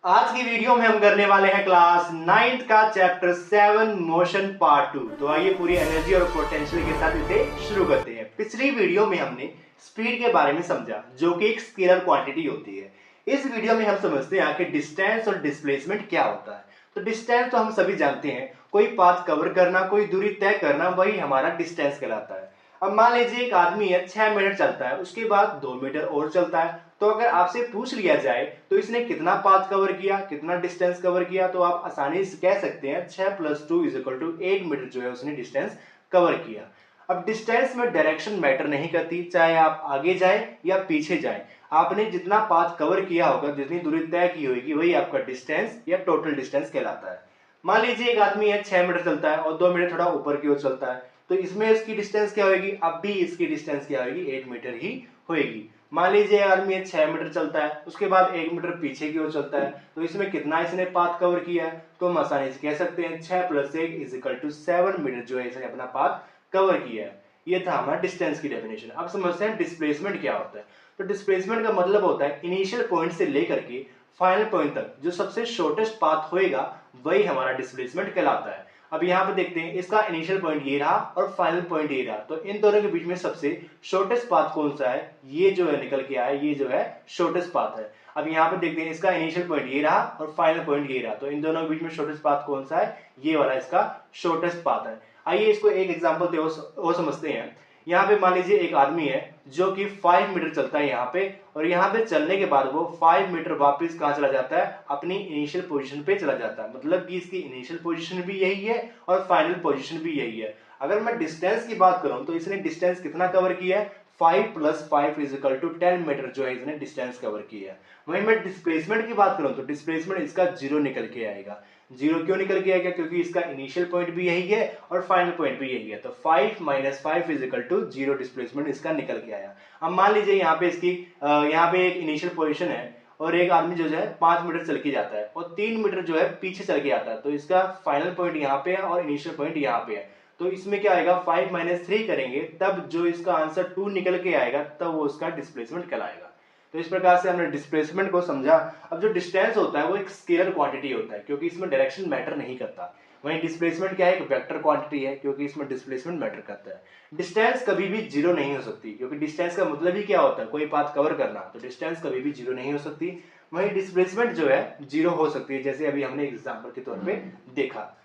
आज की वीडियो में हम करने वाले हैं क्लास 9th का चैप्टर 7 मोशन पार्ट 2। तो आइए पूरी एनर्जी और पोटेंशियल के साथ इसे शुरू करते हैं। पिछली वीडियो में हमने स्पीड के बारे में समझा जो कि एक स्केलर क्वांटिटी होती है। इस वीडियो में हम समझते हैं कि डिस्टेंस और डिस्प्लेसमेंट क्या होता है। तो डिस्टेंस तो हम सभी जानते हैं, कोई पाथ कवर करना, कोई दूरी तय करना, वही हमारा डिस्टेंस कहलाता है। अब मान लीजिए एक आदमी है 6 मिनट चलता है, उसके बाद 2 मीटर और चलता है। तो अगर आपसे पूछ लिया जाए तो इसने कितना पाथ कवर किया, कितना डिस्टेंस कवर किया, तो आप आसानी से कह सकते हैं 6 + 2 = 8 मीटर जो है उसने डिस्टेंस कवर किया। अब डिस्टेंस में डायरेक्शन मैटर नहीं करती, चाहे आप आगे जाए या पीछे जाए, आपने जितना पाथ कवर किया होगा, जितनी दूरी तय की होगी, वही आपका डिस्टेंस या टोटल डिस्टेंस कहलाता है। मान लीजिए एक आदमी है 6 मीटर चलता है और 2 मीटर थोड़ा ऊपर की ओर चलता है, तो इसमें इसकी डिस्टेंस क्या होगी? अब भी इसकी डिस्टेंस क्या होगी? 8 मीटर ही होगी। मान लीजिए आदमी 6 मीटर चलता है, उसके बाद 1 मीटर पीछे की ओर चलता है, तो इसमें कितना इसने पाथ कवर किया है? तो हम आसानी से कह सकते हैं 6 + 1 = 7 मीटर जो है इसने अपना पाथ कवर किया है। ये था हमारा डिस्टेंस की डेफिनेशन। अब समझते हैं डिस्प्लेसमेंट क्या होता है। तो डिस्प्लेसमेंट का मतलब होता है इनिशियल पॉइंट से लेकर के फाइनल पॉइंट तक जो सबसे शॉर्टेस्ट पाथ होएगा, वही हमारा डिस्प्लेसमेंट कहलाता है। अब यहाँ पे देखते हैं, इसका इनिशियल पॉइंट ये रहा और फाइनल पॉइंट ये रहा, तो इन दोनों के बीच में सबसे शॉर्टेस्ट पाथ कौन सा है? ये जो है निकल के आया, ये जो है शॉर्टेस्ट पाथ है। अब यहाँ पे देखते हैं, इसका इनिशियल पॉइंट ये रहा और फाइनल पॉइंट ये रहा, तो इन दोनों के बीच में शॉर्टेस्ट पाथ कौन सा है? ये वाला इसका शॉर्टेस्ट पाथ है। आइए इसको एक एग्जाम्पल से और समझते हैं। यहाँ पे मान लीजिए एक आदमी है जो कि 5 मीटर चलता है यहाँ पे, और यहाँ पे चलने के बाद वो 5 मीटर वापस कहाँ चला जाता है? अपनी इनिशियल पोजीशन पे चला जाता है। मतलब कि इसकी इनिशियल पोजीशन भी यही है और फाइनल पोजीशन भी यही है। अगर मैं डिस्टेंस की बात करूं तो इसने डिस्टेंस कितना कवर किया है? 5 + 5 = 10 मीटर जो है इसने डिस्टेंस कवर किया है। वहीं मैं डिस्प्लेसमेंट की बात करूं तो डिस्प्लेसमेंट इसका 0 निकल के आएगा। 0 क्यों निकल के आएगा? क्योंकि इसका इनिशियल पॉइंट भी यही है और फाइनल पॉइंट भी यही है, तो 5 - 5 = 0 डिस्प्लेसमेंट इसका निकल के आया। अब मान लीजिए यहाँ पे इसकी यहाँ पे एक इनिशियल पोजीशन है और एक आदमी जो है 5 मीटर चल के जाता है और 3 मीटर जो है पीछे चल के आता है, तो इसका फाइनल पॉइंट यहाँ पे है और इनिशियल पॉइंट यहाँ पे है। तो इसमें क्या आएगा? 5 - 3 करेंगे तब जो इसका आंसर 2 निकल के आएगा, तब वो इसका डिस्प्लेसमेंट कहलाएगा। तो इस प्रकार से हमने डिस्प्लेसमेंट को समझा। अब जो डिस्टेंस होता है वो एक स्केलर क्वांटिटी होता है, क्योंकि इसमें डायरेक्शन मैटर नहीं करता। वहीं डिस्प्लेसमेंट क्या है? एक वेक्टर क्वांटिटी है, क्योंकि इसमें डिस्प्लेसमेंट मैटर करता है। डिस्टेंस कभी भी 0 नहीं हो सकती, क्योंकि डिस्टेंस का मतलब ही क्या होता है? कोई पाथ कवर करना, तो डिस्टेंस कभी भी 0 नहीं हो सकती। वहीं डिस्प्लेसमेंट जो है 0 हो सकती है, जैसे अभी हमने एग्जांपल के तौर पे देखा।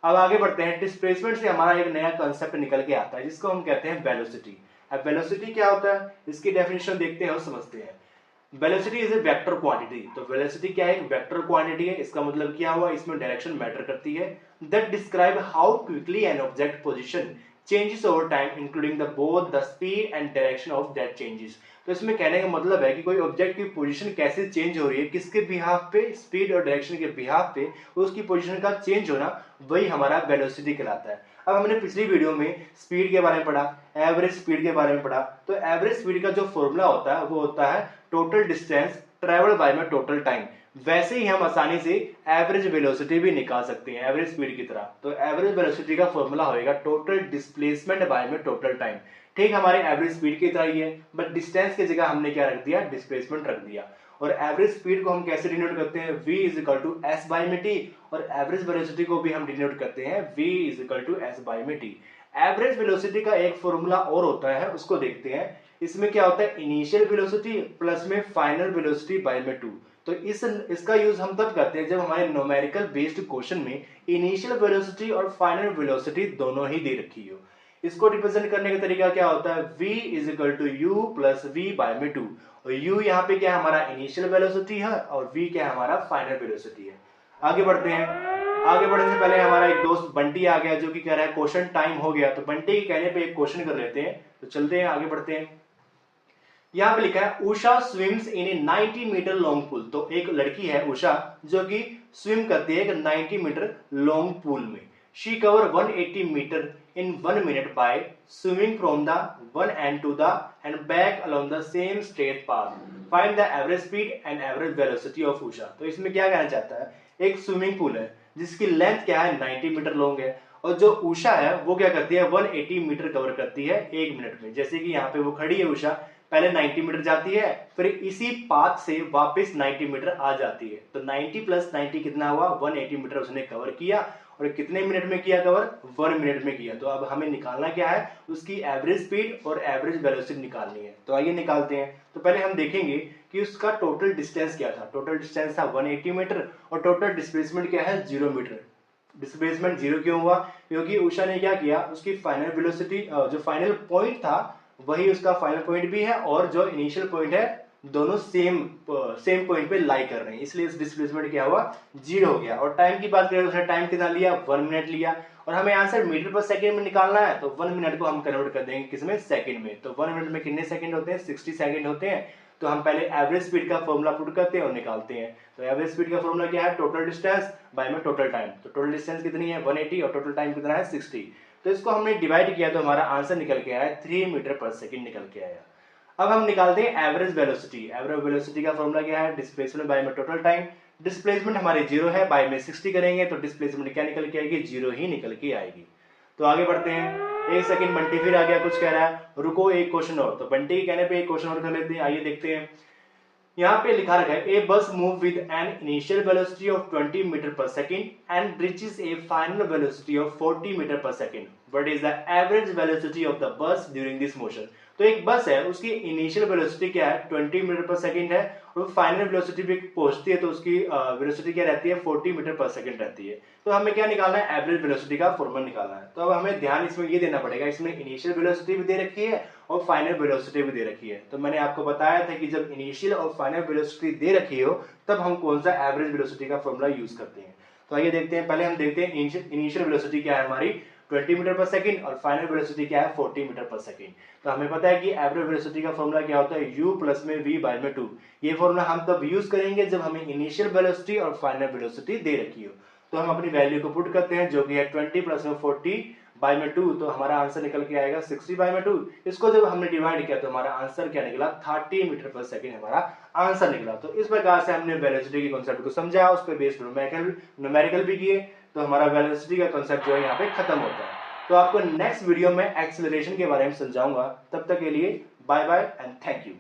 अब आगे बढ़ते हैं। डिस्प्लेसमेंट से हमारा एक नया कंसेप्ट निकल के आता है, जिसको हम कहते हैं वेलोसिटी। अब वेलोसिटी क्या होता है, इसकी डेफिनेशन देखते हैं और समझते हैं। Velocity is a vector quantity. तो वेलोसिटी क्या है? एक वेक्टर क्वांटिटी है। इसका मतलब क्या हुआ? इसमें डायरेक्शन मैटर करती है। That describe how quickly an object position changes over time, including the both the speed and direction of that changes. तो इसमें कहने का मतलब है कि कोई ऑब्जेक्ट की पोजीशन कैसे चेंज हो रही है, किसके बिहाफ पे, स्पीड और डायरेक्शन के बिहाफ पे उसकी पोजीशन का चेंज होना, वही हमारा वेलोसिटी कहलाता है। अब हमने पिछली वीडियो में स्पीड के बारे में पढ़ा, एवरेज स्पीड के बारे में पढ़ा। तो एवरेज स्पीड का जो फॉर्मूला होता है वो होता है टोटल डिस्टेंस ट्रेवल बाय में टोटल टाइम। वैसे ही हम आसानी से एवरेज वेलोसिटी भी निकाल सकते हैं एवरेज स्पीड की तरह। तो एवरेज वेलोसिटी का फॉर्मूला होगा टोटल डिस्प्लेसमेंट बाय में टोटल टाइम। ठीक हमारे एवरेज स्पीड की तरह ही है, बट डिस्टेंस की जगह हमने क्या रख दिया? डिस्प्लेसमेंट रख दिया। और एवरेज स्पीड को हम कैसे डिनोट करते हैं? v = s/t। और एवरेज वेलोसिटी को भी हम डिनोट करते हैं v = s/t। एवरेज वेलोसिटी का एक फॉर्मूला और होता है, उसको देखते हैं। इसमें क्या होता है? इनिशियल वेलोसिटी प्लस में फाइनल वेलोसिटी बाय में 2। तो इसका यूज हम तब करते हैं जब हमारे न्यूमेरिकल बेस्ड क्वेश्चन में इनिशियल वेलोसिटी और फाइनल वेलोसिटी दोनों ही दे रखी हो। इसको रिप्रेजेंट करने का तरीका क्या होता है? v = u + v/2। और u यहाँ पे क्या है? हमारा इनिशियल वेलोसिटी है और v क्या है? हमारा फाइनल वेलोसिटी है। आगे बढ़ते हैं। आगे बढ़ने से पहले हमारा एक दोस्त बंटी आ गया, जो कि कह रहा है क्वेश्चन टाइम हो गया। तो बंटी के कहने पे एक क्वेश्चन कर लेते हैं। तो चलते हैं, आगे बढ़ते हैं। यहाँ पे लिखा है Usha swims in a 90 metre long pool. तो एक लड़की है उषा, जो कि स्विम करती है एक 90 मीटर लॉन्ग पूल में। She cover 180 metre in 1 minute by swimming from the one end to the end back along the same straight path. Find the average speed and average velocity of Usha. तो इसमें क्या कहना चाहता है? एक swimming pool है जिसकी लेंथ क्या है? 90 मीटर लॉन्ग है, और जो उषा है वो क्या करती है? 180 मीटर कवर करती है 1 मिनट में। जैसे कि यहाँ पे वो खड़ी है उषा, पहले 90 मीटर जाती है, फिर इसी पाथ से वापस 90 मीटर आ जाती है। तो 90 प्लस 90 कितना हुआ, 180 मीटर उसने कवर किया। और कितने मिनट में किया कवर, 1 मिनट में किया। तो अब हमें निकालना क्या है, उसकी एवरेज स्पीड और एवरेज वेलोसिटी निकालनी है। तो आइए निकालते हैं। तो पहले हम देखेंगे कि उसका टोटल डिस्टेंस क्या था। टोटल डिस्टेंस था 180 मीटर और टोटल डिस्प्लेसमेंट क्या है, 0 मीटर। डिस्प्लेसमेंट 0 क्यों हुआ, क्योंकि उषा ने क्या किया, उसकी फाइनल वेलोसिटी जो फाइनल पॉइंट था वही उसका फाइनल पॉइंट भी है और जो इनिशियल पॉइंट है दोनों सेम पॉइंट पे लाई कर रहे हैं, इसलिए इस डिस्प्लेसमेंट क्या हुआ, 0 हो गया। और टाइम की बात करें तो उसने टाइम कितना लिया, 1 मिनट लिया। और हमें आंसर मीटर पर सेकंड में निकालना है, तो 1 मिनट को हम कन्वर्ट कर देंगे किसमें, सेकंड में। तो 1 मिनट में कितने सेकंड होते हैं, 60 सेकंड होते हैं। तो हम पहले एवरेज स्पीड का फॉर्मूला पुट करते हैं और निकालते हैं। तो एवरेज स्पीड का फॉर्मूला क्या है, टोटल डिस्टेंस बाय में टोटल टाइम। तो टोटल डिस्टेंस कितनी है, 180 और टोटल टाइम कितना है, 60। तो इसको हमने डिवाइड किया तो हमारा आंसर निकल के आया 3 मीटर पर सेकंड निकल के आया। अब हम निकालते हैं एवरेज वेलोसिटी। एवरेज वेलोसिटी का फॉर्मूला क्या है, डिस्प्लेसमेंट बाय में टोटल टाइम। डिस्प्लेसमेंट हमारे 0 है, बाय में 60 करेंगे तो डिस्प्लेसमेंट क्या निकल के आएगी, 0 ही निकल के आएगी। तो आगे बढ़ते हैं। एक सेकंड, बंटी फिर आ गया, कुछ कह रहा है, रुको एक क्वेश्चन और। तो बंटी के कहने पे एक क्वेश्चन और कर लेते हैं, आइए देखते हैं। यहाँ पे लिखा रखा है, a bus move with an initial velocity of 20 metre per second and reaches a final velocity of 40 metre per second. What is the average velocity of the bus during this motion. तो एक बस है, उसकी initial velocity क्या है, 20 metre per second है और final velocity भी पहुंचती है तो उसकी वेलोसिटी क्या रहती है, 40 मीटर पर सेकंड रहती है। तो हमें क्या निकालना है, एवरेज वेलोसिटी का फॉर्मूला निकालना है। तो अब हमें ध्यान इसमें ये देना पड़ेगा, इसमें इनिशियल वेलोसिटी भी दे रखी है और फाइनल वेलोसिटी भी दे रखी है। तो मैंने आपको बताया था कि जब इनिशियल और फाइनल वेलोसिटी दे रखी हो तब हम कौन सा एवरेज वेलोसिटी का फॉर्मूला यूज करते हैं। तो आइए देखते हैं। पहले हम देखते हैं इनिशियल वेलोसिटी क्या है हमारी, 20 मीटर पर सेकंड और फाइनल वेलोसिटी क्या है, 40 मीटर पर सेकंड। तो हमें पता है कि एवरेज वेलोसिटी का फॉर्मूला क्या होता है, u प्लस में v बाय में 2। ये फॉर्मूला हम तब यूज करेंगे जब हमें इनिशियल वेलोसिटी और फाइनल वेलोसिटी दे रखी हो। तो हम अपनी वैल्यू को पुट करते हैं जो कि है 20 प्लस में 40 बाय में 2। तो हमारा आंसर निकल के आएगा 60 बाय में 2। इसको जब हमने डिवाइड किया तो हमारा आंसर क्या निकला, 30 मीटर पर सेकंड हमारा आंसर निकला। तो इस प्रकार से हमने वेलोसिटी के कॉन्सेप्ट को समझा, उस पर बेस्ड न्यूमेरिकल भी किए। तो हमारा वेलोसिटी का कॉन्सेप्ट जो है यहाँ पे खत्म होता है। तो आपको नेक्स्ट वीडियो में एक्सेलरेशन के बारे में समझाऊंगा। तब तक के लिए bye bye and thank you.